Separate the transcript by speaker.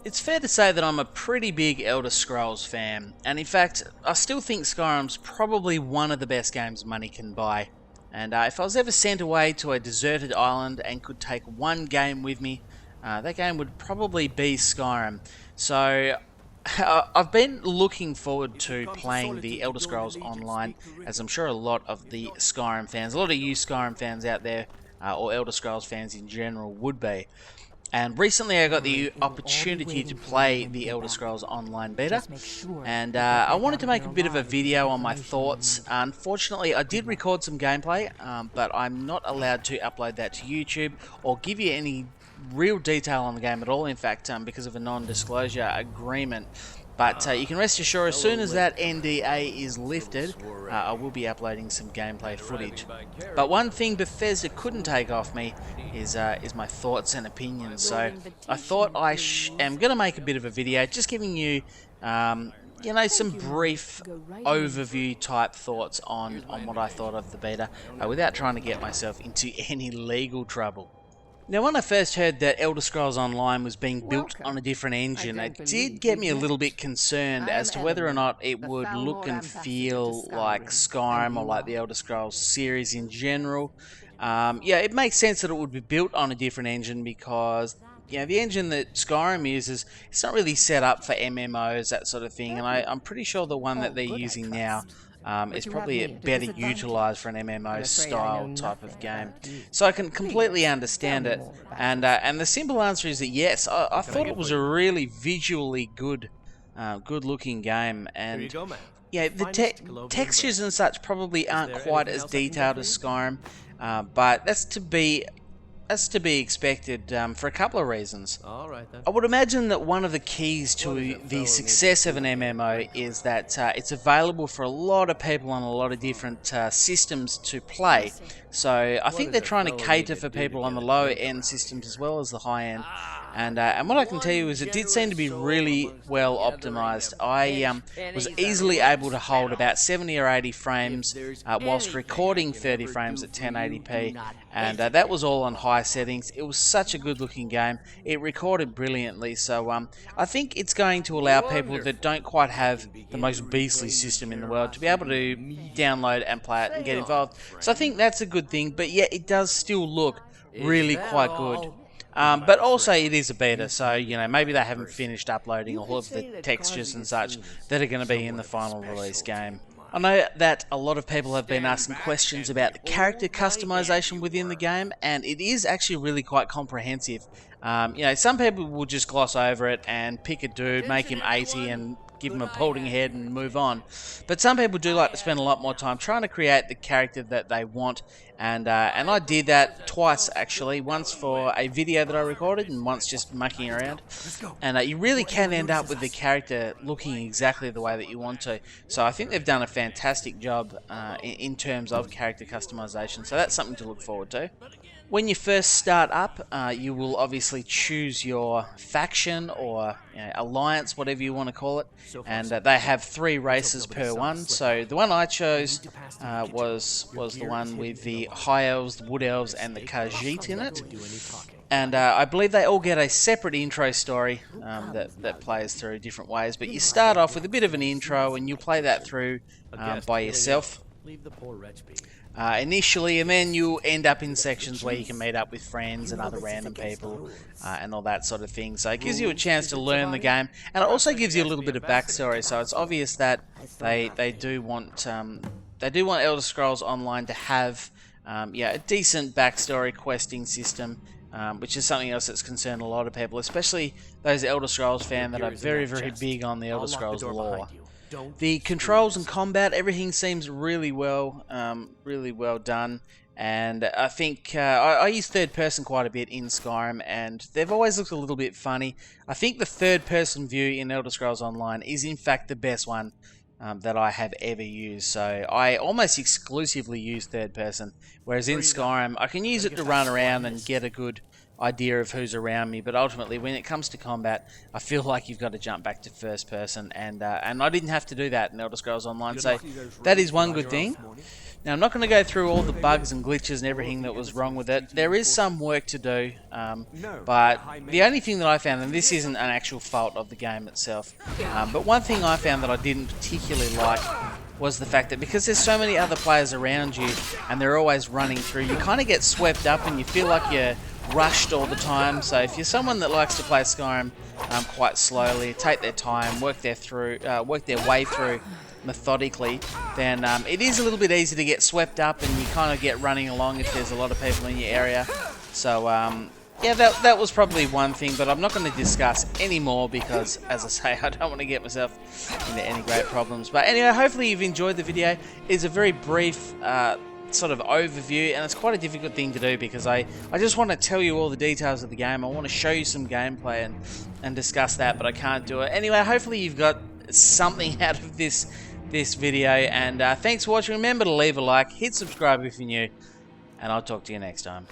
Speaker 1: It's fair to say that I'm a pretty big Elder Scrolls fan, and in fact, I still think Skyrim's probably one of the best games money can buy. And if I was ever sent away to a deserted island and could take one game with me, that game would probably be Skyrim. So I've been looking forward to playing the Elder Scrolls Online, as I'm sure a lot of the Skyrim fans, a lot of you Skyrim fans out there, or Elder Scrolls fans in general, would be. And recently I got the opportunity to play the Elder Scrolls Online beta, and I wanted to make a bit of a video on my thoughts. Unfortunately, I did record some gameplay, but I'm not allowed to upload that to YouTube or give you any real detail on the game at all, in fact, because of a non-disclosure agreement. But you can rest assured, as soon as that NDA is lifted, I will be uploading some gameplay footage. But one thing Bethesda couldn't take off me is my thoughts and opinions. So I thought I am going to make a bit of a video, just giving you, you know, some brief overview type thoughts on what I thought of the beta, without trying to get myself into any legal trouble. Now, when I first heard that Elder Scrolls Online was being built on a different engine, it did get me a little bit concerned as to whether or not it would look and feel like Skyrim or like the Elder Scrolls series in general. Yeah, it makes sense that it would be built on a different engine because, you know, the engine that Skyrim uses, it's not really set up for MMOs, that sort of thing, and I'm pretty sure the one that they're using now is probably better utilised for an MMO style type of game. So I can completely understand it, and the simple answer is that yes, I thought it was a really visually good looking game, and yeah, the textures and such probably aren't quite as detailed as Skyrim, but that's to be expected for a couple of reasons. I would imagine that one of the keys to the success of an MMO is that it's available for a lot of people on a lot of different systems to play. So I think they're trying to cater for people on the lower end systems as well as the high end. And what I can tell you is it did seem to be really well optimized. I was easily able to hold about 70 or 80 frames whilst recording 30 frames at 1080p, and that was all on high settings. It was such a good looking game. It recorded brilliantly, so I think it's going to allow people that don't quite have the most beastly system in the world to be able to download and play it and get involved. So I think that's a good thing, but yeah, it does still look really quite good. But also it is a beta, so you know, maybe they haven't finished uploading all of the textures and such that are going to be in the final release game. I know that a lot of people have been asking questions about the character customization within the game, and it is actually really quite comprehensive. You know, some people will just gloss over it and pick a dude, make him 80 and give him a balding head and move on. But some people do like to spend a lot more time trying to create the character that they want, and I did that twice actually, once for a video that I recorded and once just mucking around. And you really can end up with the character looking exactly the way that you want to. So I think they've done a fantastic job in terms of character customization, so that's something to look forward to. When you first start up, you will obviously choose your faction or alliance, whatever you want to call it, and they have 3 races per one. So the one I chose was the one with the High Elves, the Wood Elves, and the Khajiit in it. And I believe they all get a separate intro story that plays through different ways. But you start off with a bit of an intro, and you play that through by yourself initially, and then you end up in sections where you can meet up with friends and other random people and all that sort of thing. So it gives you a chance to learn the game, and it also gives you a little bit of backstory. So it's obvious that they do want Elder Scrolls Online to have a decent backstory questing system, which is something else that's concerned a lot of people, especially those Elder Scrolls fans that are very, very big on the Elder Scrolls lore. The controls and combat, everything seems really well done, and I think I use third person quite a bit in Skyrim, and they've always looked a little bit funny. I think the third person view in Elder Scrolls Online is in fact the best one that I have ever used. So I almost exclusively use third person, whereas in Skyrim I can use it to run around and get a good idea of who's around me, but ultimately when it comes to combat, I feel like you've got to jump back to first person, and I didn't have to do that in Elder Scrolls Online, so that is one good thing. Now, I'm not going to go through all the bugs and glitches and everything that was wrong with it. There is some work to do, but the only thing that I found, and this isn't an actual fault of the game itself, but one thing I found that I didn't particularly like was the fact that because there's so many other players around you and they're always running through, you kind of get swept up and you feel like you're rushed all the time. So if you're someone that likes to play Skyrim quite slowly, take their time, work their way through methodically, then it is a little bit easy to get swept up and you kind of get running along if there's a lot of people in your area. So yeah, that was probably one thing, but I'm not going to discuss any more because, as I say, I don't want to get myself into any great problems. But anyway, hopefully you've enjoyed the video. It's a very brief sort of overview, and it's quite a difficult thing to do because I just want to tell you all the details of the game. I want to show you some gameplay and discuss that, but I can't do it. Anyway, hopefully you've got something out of this video, and thanks for watching. Remember to leave a like, hit subscribe if you're new, and I'll talk to you next time.